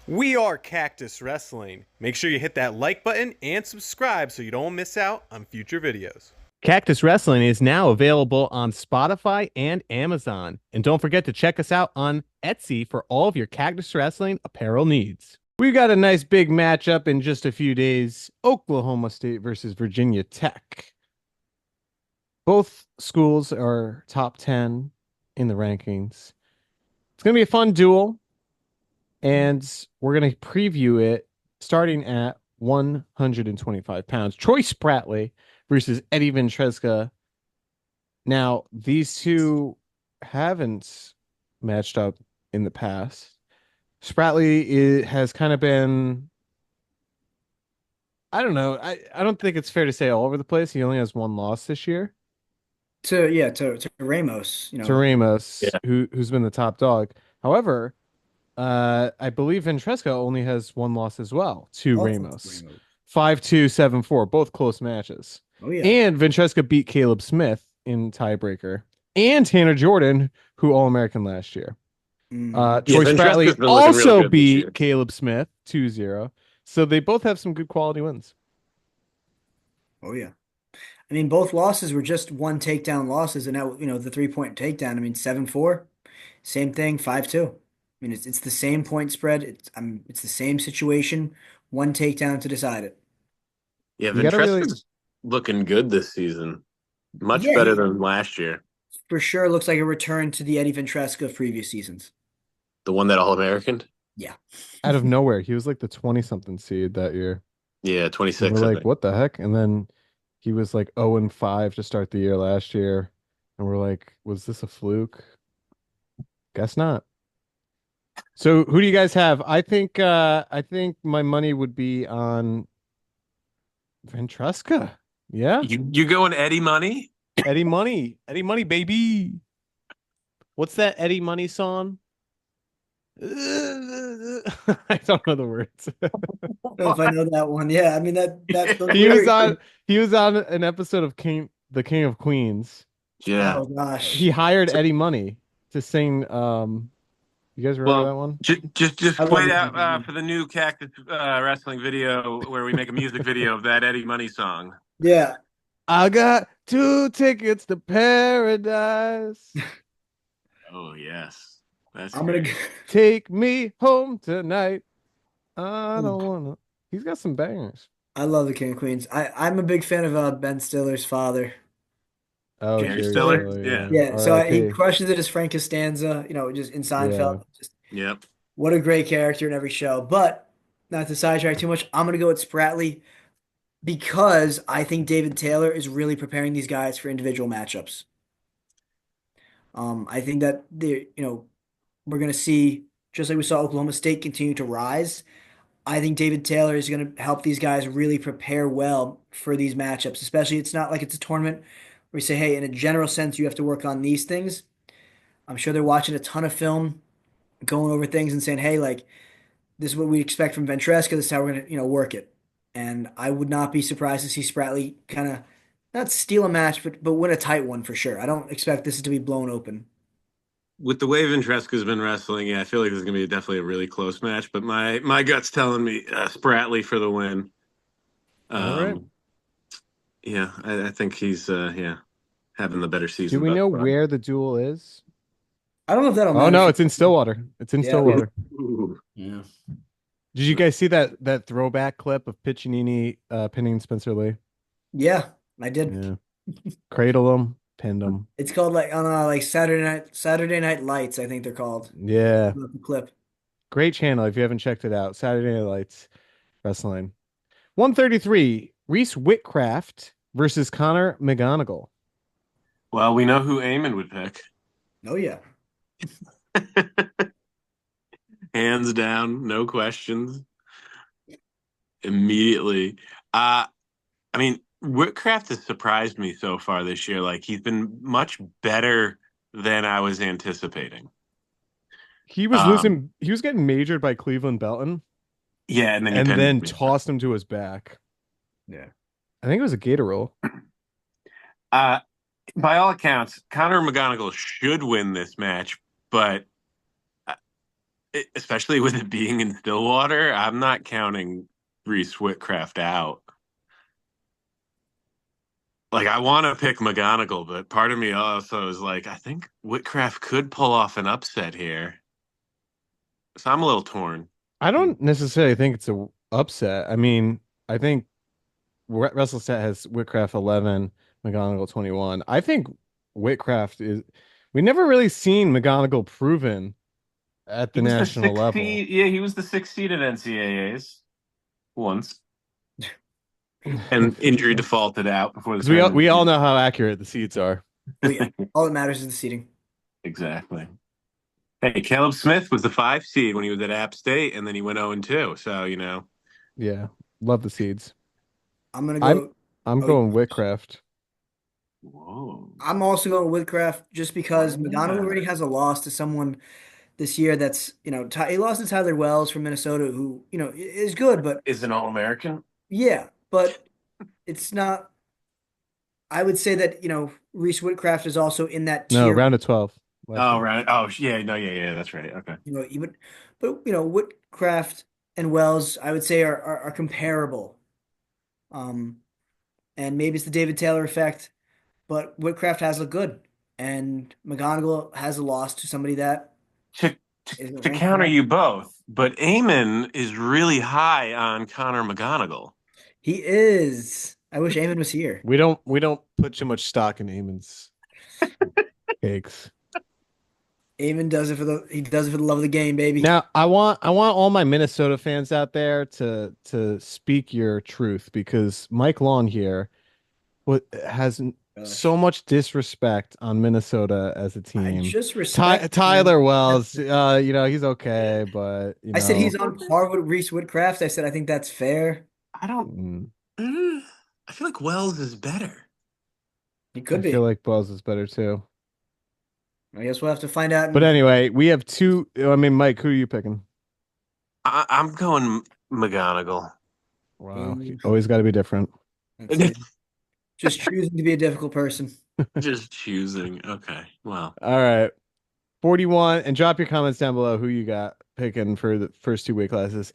We are Cactus Wrestling. Make sure you hit that like button and subscribe so you don't miss out on future videos. Cactus Wrestling is now available on Spotify and Amazon. And don't forget to check us out on Etsy for all of your Cactus Wrestling apparel needs. We've got a nice big matchup in just a few days. Oklahoma State versus Virginia Tech. Both schools are top 10 in the rankings. It's going to be a fun duel, and we're going to preview it starting at 125 pounds. Troy Spratley versus Eddie Ventresca. Now, these two haven't matched up in the past. Has kind of been, I don't know. I don't think it's fair to say all over the place. He only has one loss this year To Ramos, to Ramos, Yeah. who's been the top dog. However, I believe Ventresca only has one loss as well to also to Ramos. Ramos. 5-2, 7-4, both close matches. Oh yeah. And Ventresca beat Caleb Smith in tiebreaker. And Tanner Jordan, who All-American last year. Troy Spratley Ventresca's been looking real also good this year. beat Caleb Smith 2-0. So they both have some good quality wins. Oh yeah. I mean, both losses were just one takedown losses, and now the 3-point takedown. I mean, 7-4, same thing, 5-2. I mean, it's the same point spread. It's the same situation. One takedown to decide it. Yeah, You gotta really Ventresca's looking good this season. Much Yeah, better he than last year. for sure looks like a return to the Eddie Ventresca of previous seasons. The one that All-American? Yeah. out of nowhere. He was like the 20-something seed that year. Yeah, And 26, we're I like, think. what the heck? And then he was like 0-5 to start the year last year. And we're like, was this a fluke? Guess not. So who do you guys have? I think my money would be on Ventresca. Yeah. You going Eddie Money? Eddie Money. Eddie Money, baby. What's that Eddie Money song? I don't know the words. I don't know if I know that one. Yeah, I mean that those He was lyrics on are- he was on an episode of The King of Queens. Yeah. oh gosh. He hired Eddie Money to sing you guys remember that Well, one? just I love wait the out King. for the new Cactus Wrestling video where we make a music video of that Eddie Money song. Yeah. I got 2 tickets to paradise. Oh, yes. That's I'm gonna great. go. Take me home tonight. I don't wanna. He's got some bangers. I love the King of Queens. I'm a big fan of Ben Stiller's father. Oh, Jerry Jerry Stiller? Stiller, Yeah. yeah. Yeah, so he R.I.P. crushes it as Frank Costanza, just in Yeah. Seinfeld. Just Yep. what a great character in every show. But not to sidetrack too much, I'm gonna go with Spratley because I think David Taylor is really preparing these guys for individual matchups. I think that we're gonna see just like we saw Oklahoma State continue to rise. I think David Taylor is going to help these guys really prepare well for these matchups, especially it's not like it's a tournament where we say, hey, in a general sense, you have to work on these things. I'm sure they're watching a ton of film, going over things and saying, hey, like, this is what we expect from Ventresca. This is how we're going to, work it. And I would not be surprised to see Spratley kind of not steal a match, but win a tight one for sure. I don't expect this to be blown open. With the way Ventresca's been wrestling, yeah, I feel like this is going to be definitely a really close match, but my gut's telling me Spratley for the win. All right. Yeah, I think he's having the better season. Do we thus know far. where the duel is? I don't know if that'll Oh matter. no, it's in Stillwater. It's in Yeah. Stillwater. Ooh. Yeah. Did you guys see that throwback clip of Piccinini pinning Spencer Lee? Yeah, I did. Yeah. Cradle him, pinned him. It's called like on like Saturday Night Lights, I think they're called. Yeah. The clip. Great channel if you haven't checked it out. Saturday Night Lights Wrestling. 133, Reese Whitcraft versus Connor McGonigal. Well, we know who Eamon would pick. Oh yeah. Hands down, no questions. Immediately. I mean, Whitcraft has surprised me so far this year. Like he's been much better than I was anticipating. He was he was getting majored by Cleveland Belton Yeah, and then and then me. tossed him to his back. Yeah. I think it was a Gator roll. By all accounts, Connor McGonigal should win this match, but especially with it being in Stillwater, I'm not counting Reese Whitcraft out. Like I want to pick McGonagall, but part of me also is like, I think Whitcraft could pull off an upset here. So I'm a little torn. I don't necessarily think it's a upset. I mean, I think WrestleStat has Whitcraft 11, McGonagall 21. I think Whitcraft is. We never really seen McGonagall proven at He the was the national sixth level. seed. Yeah, he was the sixth seed at NCAAs once, and injury defaulted out before the Because we tournament. all know how accurate the seeds are. Oh yeah, all that matters is the seating. Exactly. Hey, Caleb Smith was the five seed when he was at App State, and then he went 0 and 2. So, Yeah, love the seeds. I'm gonna I'm go. I'm Oh, going Whitcraft. whoa. I'm also going with Woodcraft just because McGonagall Ah. already has a loss to someone this year that's, he lost to Tyler Wells from Minnesota, who, is good, but Is an All American? yeah, but it's not. I would say that, Reese Woodcraft is also in that No, tier, round of 12 last Oh, year. right. Oh, yeah. No, yeah, that's right. Okay. even, but, Woodcraft and Wells, I would say are comparable. Um, and maybe it's the David Taylor effect, but Woodcraft has looked good, and McGonagall has a loss to somebody that To, to, isn't to ranked counter high. you both, but Eamon is really high on Connor McGonagall. He is. I wish Eamon was here. We don't put too much stock in Eamon's cakes. Eamon does it he does it for the love of the game, baby. Now, I want all my Minnesota fans out there to speak your truth because Mike Long here has so Gosh, much disrespect on Minnesota as a I team. just respect him. Tyler Wells, he's okay, but I said he's on par with Reese Woodcraft. I said I think that's fair. I don't. mm, mm, I feel like Wells is better. He I could feel be. like Wells is better too. I guess we'll have to find out. But anyway, we have two. I mean, Mike, who are you picking? I'm going McGonagall. Wow, always got to be different. That's it. Just choosing to be a difficult person. Just choosing. Okay. Well, All right. 41, and drop your comments down below who you got picking for the first two weight classes.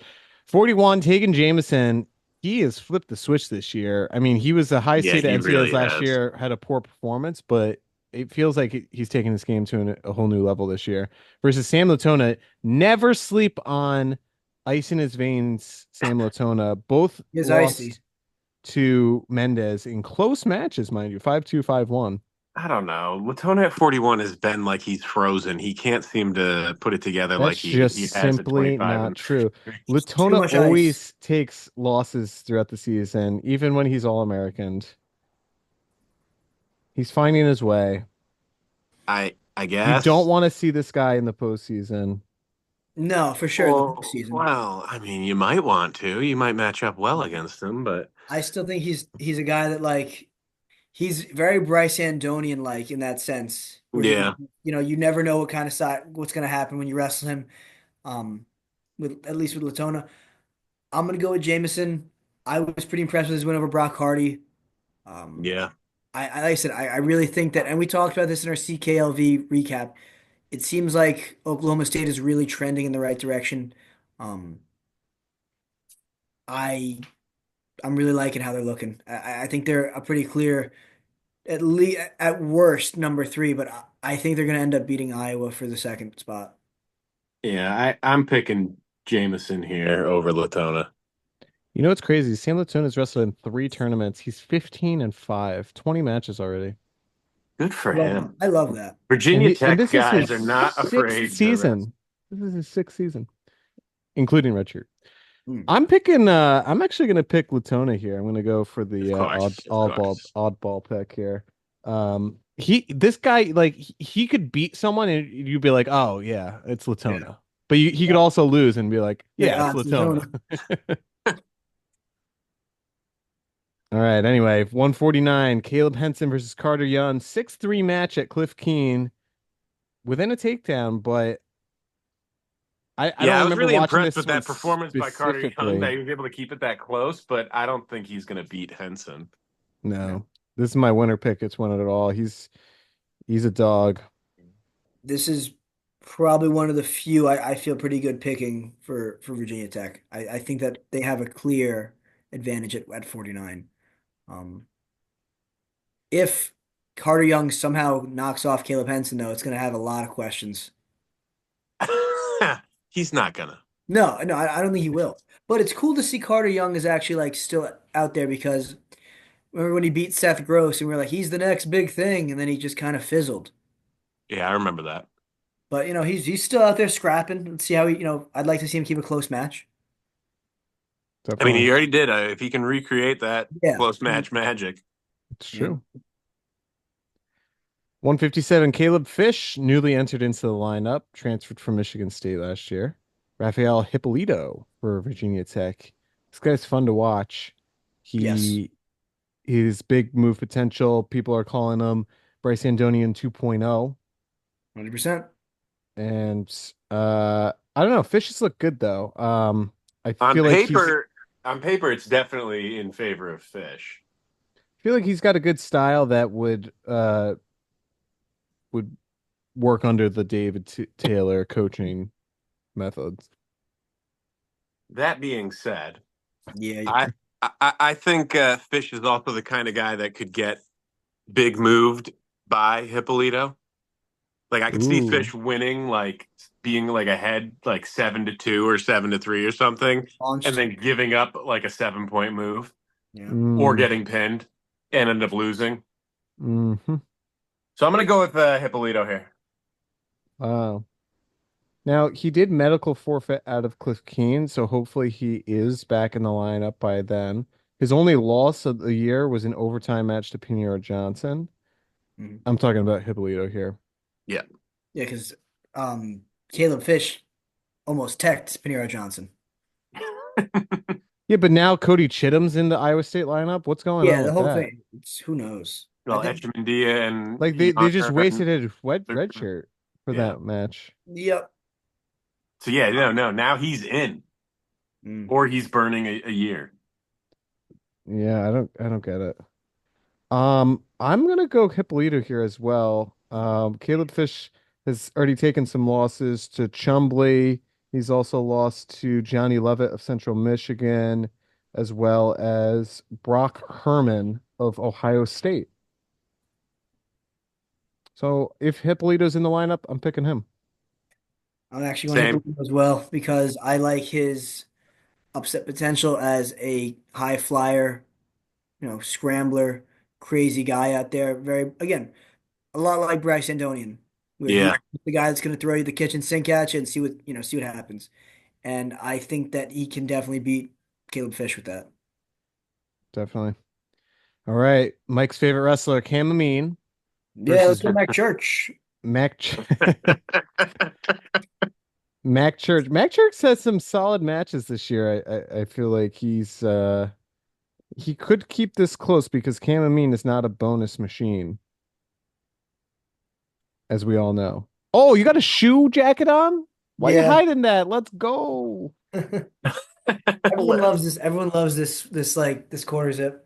41, Tegan Jameson. He has flipped the switch this year. I mean, he was a high yeah, seed at he NCAAs really last has. year, had a poor performance, but it feels like he's taking this game to a whole new level this year. Versus Sam Latona. Never sleep on ice in his veins, Sam Latona. Both He is icy. lost to Mendez in close matches, mind you, 5-2, 5-1. I don't know. Latona at 41 has been like he's frozen. He can't seem to put it together like That's just he has at simply 25 not and true. Too Latona much ice. always takes losses throughout the season, even when he's all American. He's finding his way. I You don't guess. want to see this guy in the postseason. No, for sure in the Well, postseason. well, I mean, you might want to. You might match up well against him, but I still think he's a guy that he's very Bryce Andonian like in that sense, where yeah. you never know what kind of what's going to happen when you wrestle him. Um, with at least with Latona, I'm gonna go with Jameson. I was pretty impressed with his win over Brock Hardy. Um, Yeah. like I said, I really think that, and we talked about this in our CKLV recap. It seems like Oklahoma State is really trending in the right direction. Um, I I'm really liking how they're looking. I think they're a pretty clear, at least at worst, number three, but I think they're going to end up beating Iowa for the second spot. Yeah, I'm picking Jameson here over Latona. You know what's crazy? Sam Latona's wrestled in 3 tournaments. He's 15-5, 20 matches already. Good for him. I love that. And Virginia he and Tech this is his guys are not sixth afraid to rest. season. This is his sixth season, including redshirt. Hmm. I'm actually gonna pick Latona here. I'm gonna go for the Of course, of course. oddball pick here. This guy like he could beat someone and you'd be like, oh yeah, it's Yeah. Latona. But he could also lose and be like, yeah, it's It's Latona. Latona. All right. Anyway, 149, Caleb Henson versus Carter Young, 6-3 match at Cliff Keen within a takedown, but I Yeah, don't I was remember really watching impressed this with one that performance by Carter Young that specifically. he was able to keep it that close, but I don't think he's going to beat Henson. No, this is my winner pick. It's won it all. He's a dog. This is probably one of the few I feel pretty good picking for Virginia Tech. I think that they have a clear advantage at 49. Um, if Carter Young somehow knocks off Caleb Henson, though, it's going to have a lot of questions. He's not gonna. No, no, I don't think he will. But it's cool to see Carter Young is actually like still out there because remember when he beat Seth Gross and we are like, he's the next big thing, and then he just kind of fizzled. Yeah, I remember that. But he's still out there scrapping. Let's see how I'd like to see him keep a close match. I mean, he Definitely. already did. If he can recreate that Yeah. close match magic, It's Yeah. true. 157, Caleb Fish, newly entered into the lineup, transferred from Michigan State last year. Rafael Hippolito for Virginia Tech. This guy's fun to watch. Yes. He his big move potential. People are calling him Bryce Andonian 2.0. 100%. And I don't know. Fishes look good though. I on feel like he's paper, on paper, it's definitely in favor of Fish. feel like he's got a good style that would work under the Taylor coaching methods. That being said, Yeah. I I think Fish is also the kind of guy that could get big moved by Hippolito. Like I could see Ooh. Fish winning, like being like ahead, like 7-2 or 7-3 or something, and Launched. then giving up like a 7 point move Yeah. or Mm, getting pinned and end up losing. hmm. So I'm gonna go with Hippolito here. Wow. Now he did medical forfeit out of Cliff Keen, so hopefully he is back in the lineup by then. His only loss of the year was an overtime match to Pinheiro Johnson. Mhm. I'm talking about Hippolito here. Yeah. Yeah, because Caleb Fish almost teched Pinheiro Johnson. Yeah, but now Cody Chittum's in the Iowa State lineup. What's going on Yeah, the with whole that? thing. It's who knows. I Well, think. Etchemandia and Like they just Younger, wasted his red shirt for yeah. that match. Yep. So yeah, no. Now he's in, Mm. or he's burning a year. Yeah, I don't get it. I'm gonna go Hippolito here as well. Caleb Fish has already taken some losses to Chumbley. He's also lost to Johnny Lovett of Central Michigan, as well as Brock Herman of Ohio State. So if Hippolito's in the lineup, I'm picking him. I'm actually going to Same. hit him as well because I like his upset potential as a high flyer, scrambler, crazy guy out there. Very, again, a lot like Bryce Andonian, where he's Yeah. the guy that's going to throw you the kitchen sink at you and see what happens. And I think that he can definitely beat Caleb Fish with that. Definitely. All right, Mike's favorite wrestler, Cam Amin Yeah, let's versus go Mac Church. Mac Mac Church. Mac Church has some solid matches this year. I feel like he could keep this close because Cam Amin is not a bonus machine, as we all know. Oh, you got a shoe jacket on? Why you Yeah. hiding that? Let's go. Everyone loves this. Everyone loves this quarter zip.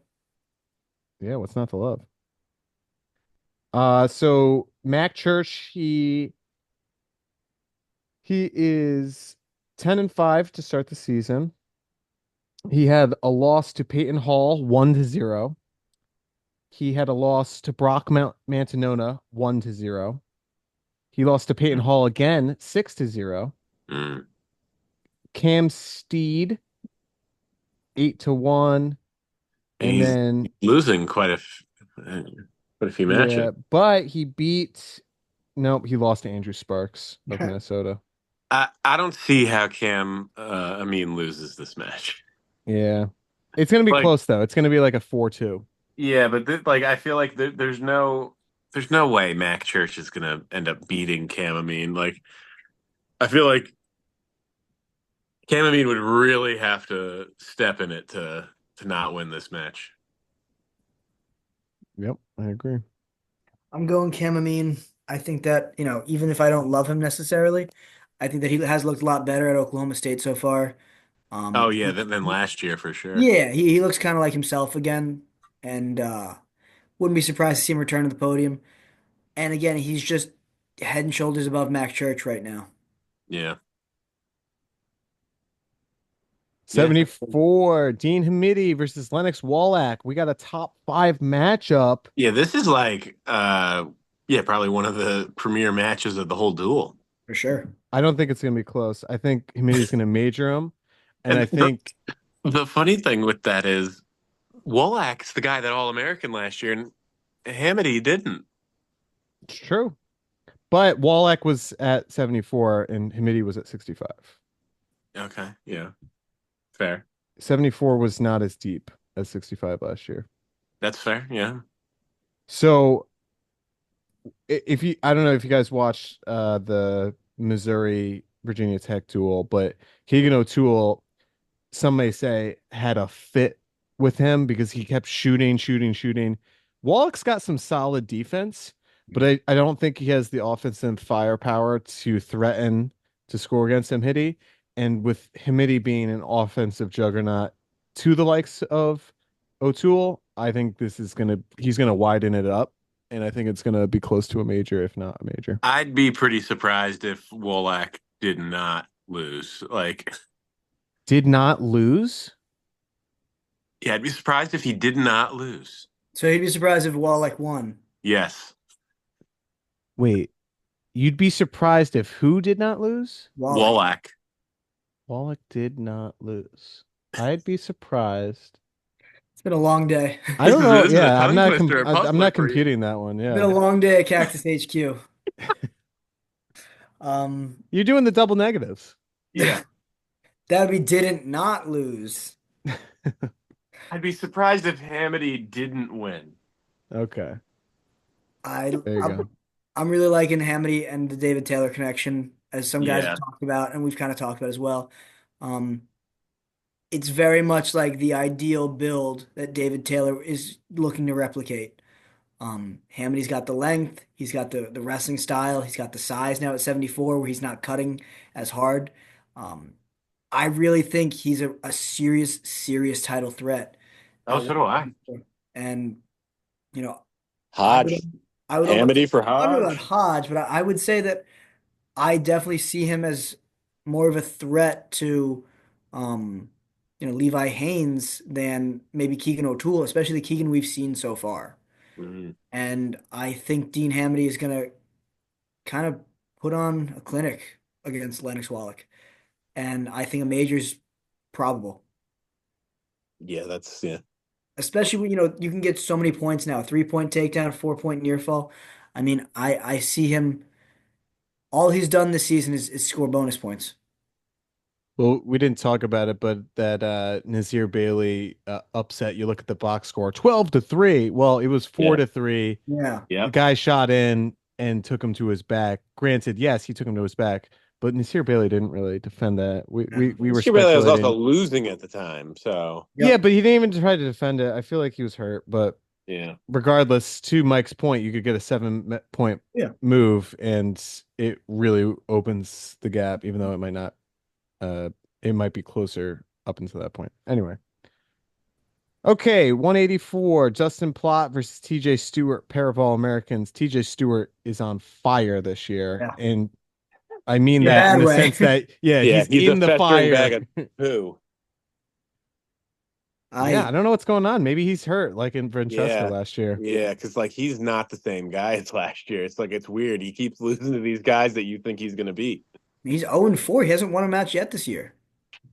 Yeah, what's not to love? So Mac Church, he is 10-5 to start the season. He had a loss to Peyton Hall, 1-0. He had a loss to Brock Mantanona, 1-0. He lost to Peyton Hall again, 6-0. Mm. Cam Steed, 8-1. And He's then, losing quite a few matches. yeah, but he beat, nope, he lost to Andrew Sparks of Minnesota. I don't see how Cam Amin loses this match. Yeah. It's going to be Like, close, though. It's going to be like a 4-2. yeah, but like I feel like there's no way Mac Church is gonna end up beating Cam Amin. Like I feel like Cam Amin would really have to step in it to not win this match. Yep, I agree. I'm going Chamomine. I think that, even if I don't love him necessarily, I think that he has looked a lot better at Oklahoma State so far. Oh yeah, than last year for sure. Yeah, he looks kind of like himself again, and wouldn't be surprised to see him return to the podium. And again, head and shoulders above Mac Church right now. Yeah. Yeah. 74, Dean Hamidi versus Lennox Wallach. We got a top 5 matchup. Yeah, this is like yeah, probably one of the premier matches of the whole duel. For sure. I don't think it's going to be close. I think Hamidi's going to major him. And I And think the funny thing with that is Wallach's the guy that All American last year, and Hamity didn't. it's true. But Wallach was at 74 and Hamidi was at 65. Okay, yeah, fair. 74 was not as deep as 65 last year. That's fair. Yeah. So if you, I don't know if you guys watched the Missouri Virginia Tech duel, but Keegan O'Toole, some may say, had a fit with him because he kept shooting. Wallach's got some solid defense, but I don't think he has the offensive firepower to threaten to score against Hamidi. And with Hamidi being an offensive juggernaut to the likes of O'Toole, I think he's gonna widen it up, and I think it's gonna be close to a major, if not a major. I'd be pretty surprised if Wallach did not lose. Like, Did not lose. yeah, I'd be surprised if he did not lose. So he'd be surprised if Wallach won. Yes. Wait, you'd be surprised if who did not lose? Wallach. Wallach did not lose. I'd be surprised. It's been a long day. I don't know. This is a Yeah, tongue twister, a I'm puzzler not for you. computing that one. It's been a Yeah, long day at Cactus HQ. Um, you're doing the double negatives. Yeah. that would be didn't not lose. I'd be surprised if Hamity didn't win. Okay, I there you go. I'm really liking Hamity and the David Taylor connection, as some guys Yeah. have talked about, and we've kind of talked about as well. Um, it's very much like the ideal build that David Taylor is looking to replicate. Hamidy's got the length, he's got the wrestling style, he's got the size now at 74 where he's not cutting as hard. Um, I really think he's a serious title threat Oh, at so do I. 154. And you know, I Hodge. would I would almost Hamity for I don't know about Hodge. Hodge, but I would say that I definitely see him as more of a threat to um, Levi Haynes than maybe Keegan O'Toole, especially the Keegan we've seen so far. Mhm. And I think Dean Hamity is going to kind of put on a clinic against Lennox Wallach. And I think a major's probable, Yeah, that's yeah. especially when, you can get so many points now, 3-point takedown, 4-point near fall. I mean, I see him, all he's done this season is score bonus points. Well, we didn't talk about it, but that Nazir Bailey upset. You look at the box score, 12-3. Well, it was 4-3. Yeah. Yeah. The guy shot in and took him to his back. Granted, yes, he took him to his back, but Nasir Bailey didn't really defend that. We were He really was also speculating. losing at the time, so Yep. Yeah, but he didn't even try to defend it. I feel like he was hurt, but yeah. regardless, to Mike's point, you could get a 7-point Yeah. move, and it really opens the gap, even though it might not. It might be closer up until that point. Anyway. Okay, 184, Justin Plott versus TJ Stewart, pair of All-Americans. TJ Stewart is on fire this year. Yeah. And I mean In a that in bad the way. sense that, yeah, Yeah, he's a in the festering fire. bag of poo. Yeah, I don't know what's going on. Maybe he's hurt, like in Francesca Yeah. last year. Yeah, because like he's not the same guy as last year. It's like it's weird. He keeps losing to these guys that you think he's gonna beat. He's 0-4. He hasn't won a match yet this year.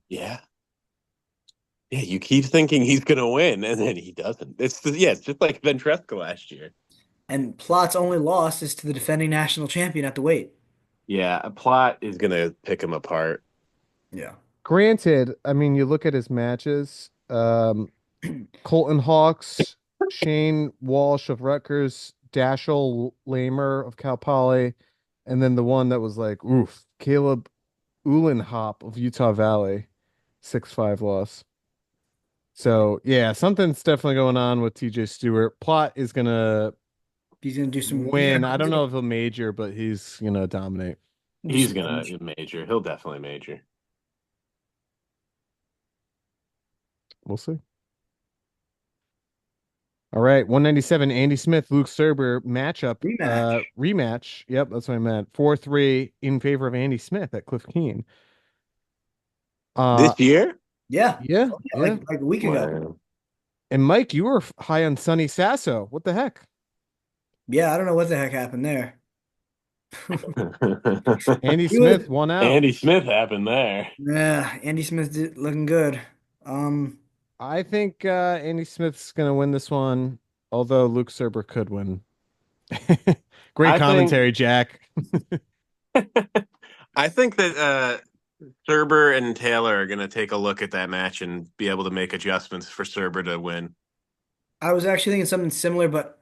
Yeah. Yeah, you keep thinking he's gonna win, and then he doesn't. It's just like Ventresca last year. And Plott's only loss is to the defending national champion at the weight. Yeah, a plot is gonna pick him apart. Yeah. Granted, I mean, you look at his matches, Colton Hawks, Shane Walsh of Rutgers, Dashel Lamer of Cal Poly, and then the one that was like, oof, Caleb Uhlenhop of Utah Valley, 6-5 loss. So yeah, something's definitely going on with TJ Stewart. Plot is gonna He's gonna do some win. I don't know if he'll major, but he's gonna dominate. He's gonna major. He'll definitely major. We'll see. All right, 197, Andy Smith, Luke Serber matchup, Rematch. rematch. Yep, that's what I meant. 4-3 in favor of Andy Smith at Cliff Keen. This year? Yeah. Yeah, Oh, yeah, yeah. like a week ago. Wow. And Mike, you were high on Sonny Sasso. What the heck? Yeah, I don't know what the heck happened there. Andy He was, Smith won out. Andy Smith happened there. yeah, Andy Smith looking good. Um, I think Andy Smith's gonna win this one, although Luke Serber could win. Great I think commentary, Jack. I think that Serber and Taylor are going to take a look at that match and be able to make adjustments for Serber to win. I was actually thinking something similar, but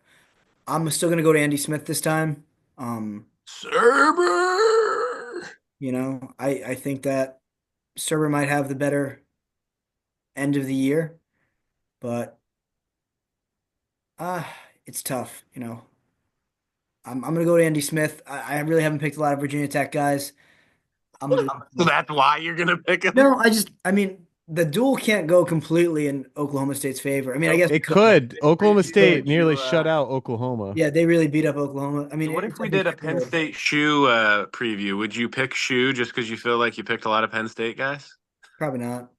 I'm still gonna go to Andy Smith this time. Um, Serber! I think that Serber might have the better end of the year, but uh it's tough. I'm gonna go to Andy Smith. I really haven't picked a lot of Virginia Tech guys. I'm gonna go So Smith. that's why you're going to pick him? No, I mean, the duel can't go completely in Oklahoma State's favor. I mean, I So guess it It could. could. Oklahoma State would nearly you shut out Oklahoma. Yeah, they really beat up Oklahoma. I mean, so what it's if we like they did a Penn could. State shoe preview? Would you pick shoe just because you feel like you picked a lot of Penn State guys? Probably not.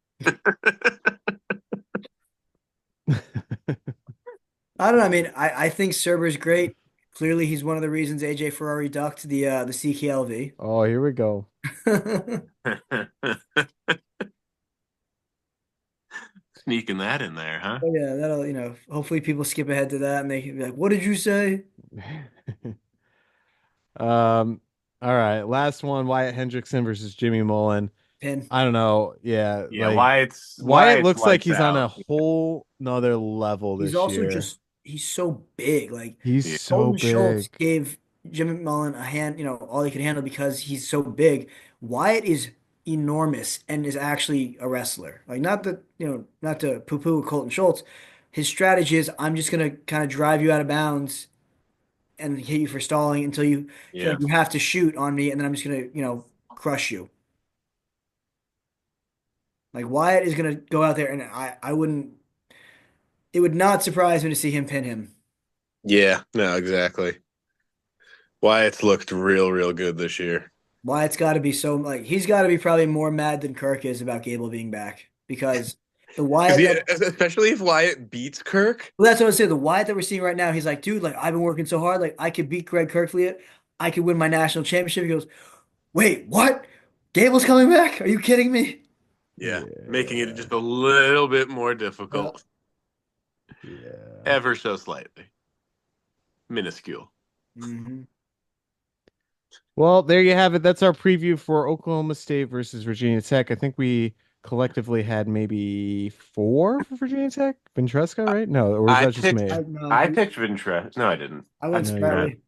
I don't know. I mean, I think Serber's great. Clearly, he's one of the reasons AJ Ferrari ducked the CKLV. Oh, here we go. Sneaking that in there, huh? Oh yeah, that'll, hopefully people skip ahead to that and they can be like, "What did you say?" All right. Last one, Wyatt Hendrickson versus Jimmy Mullen. Pin. I don't know. Yeah, Yeah, like Wyatt Wyatt's looks like lights he's on a out. whole nother level He's this also year. just he's so big. Like He's Yeah. so Colton Schultz big. gave Jimmy Mullen a hand, all he could handle because he's so big. Wyatt is enormous and is actually a wrestler. Like not to poo-poo Colton Schultz. His strategy is I'm just gonna kind of drive you out of bounds and hit you for stalling until you feel Yeah. like you have to shoot on me, and then I'm just gonna, crush you. Like Wyatt is gonna go out there, and I wouldn't. It would not surprise me to see him pin him. Yeah, no, exactly. Wyatt's looked real, real good this year. Wyatt's got to be so like he's got to be probably more mad than Kirk is about Gable being back because the Because Wyatt yeah, that especially if Wyatt beats Kirk. well, that's what I was saying. The Wyatt that we're seeing right now, he's like, dude, like I've been working so hard, like I could beat Greg Kirkfleet, I could win my national championship. He goes, wait, what? Gable's coming back? Are you kidding me? Yeah, making it Yeah. just a little bit more Yeah. difficult, Yeah. ever so slightly, minuscule. hmm Well, there you have it. That's our preview for Oklahoma State versus Virginia Tech. I think we collectively had maybe four for Virginia Tech. Ventresca, right? No, or was I that just picked, me? No, I picked Ventura. No, I didn't. I I went No, picked you that. didn't. Sproutley.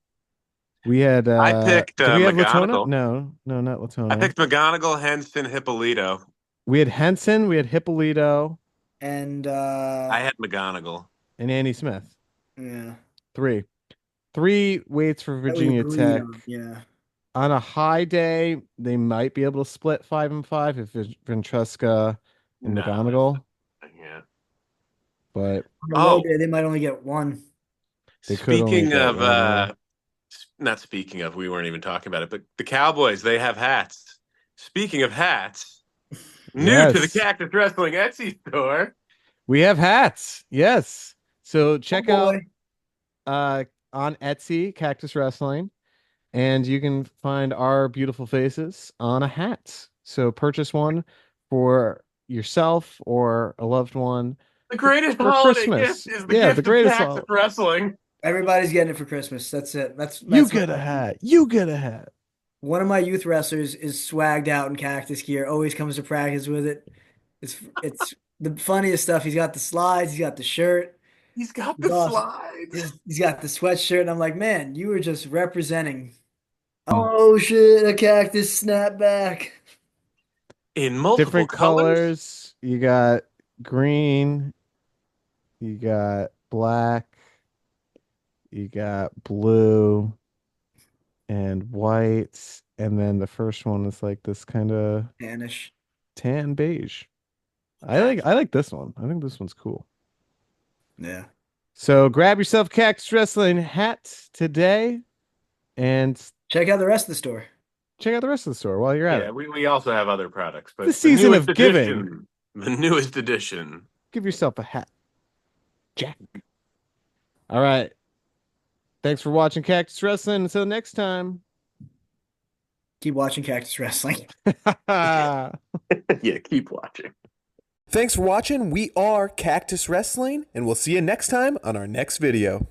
We had I picked did we have Latona? McGonagall. No, no, not I Latona. picked McGonagall, Henson, Hippolito. We had Henson, we had Hippolito, And I had McGonagall. and Andy Smith. yeah, Three. Three weights for that we Virginia agreed Tech. on. Yeah. On a high day, they might be able to split 5-5 if it's Ventresca and No, McGonagall, yeah. but On a low Oh, day, they might only get one. they could only speaking get of, one. Yeah. not speaking of, we weren't even talking about it, but the Cowboys, they have hats. Speaking of hats, new to the Yes. Cactus Wrestling Etsy store. We have hats. Yes. So Oh check out boy. uh on Etsy, Cactus Wrestling, and you can find our beautiful faces on a hat. So purchase one for yourself or a loved one The greatest for holiday gift Christmas. is the Yeah, the gift of greatest. Cactus Wrestling. Everybody's getting it for Christmas. That's it. You That's my get a hat. You get a hat. one of my youth wrestlers is swagged out in cactus gear, always comes to practice with it. It's the funniest stuff. He's got the slides, he's got the shirt, He's got he's the awesome. slides. He's got the sweatshirt, and I'm like, man, you were just representing. Oh shit, a cactus snapback. In multiple Different colors. colors. You got green. You got black. You got blue and white. And then the first one is like this kind of Danish. tan beige. I like this one. I think this one's cool. Yeah. So grab yourself a Cactus Wrestling hat today and Check out the rest of the store. check out the rest of the store while you're at Yeah, it. we also have other products, but The season newest of giving. edition, the newest edition. Give yourself a hat, Jack. All right. Thanks for watching Cactus Wrestling. Until next time. Keep watching Cactus Wrestling. Yeah, keep watching. Thanks for watching. We are Cactus Wrestling, and we'll see you next time on our next video.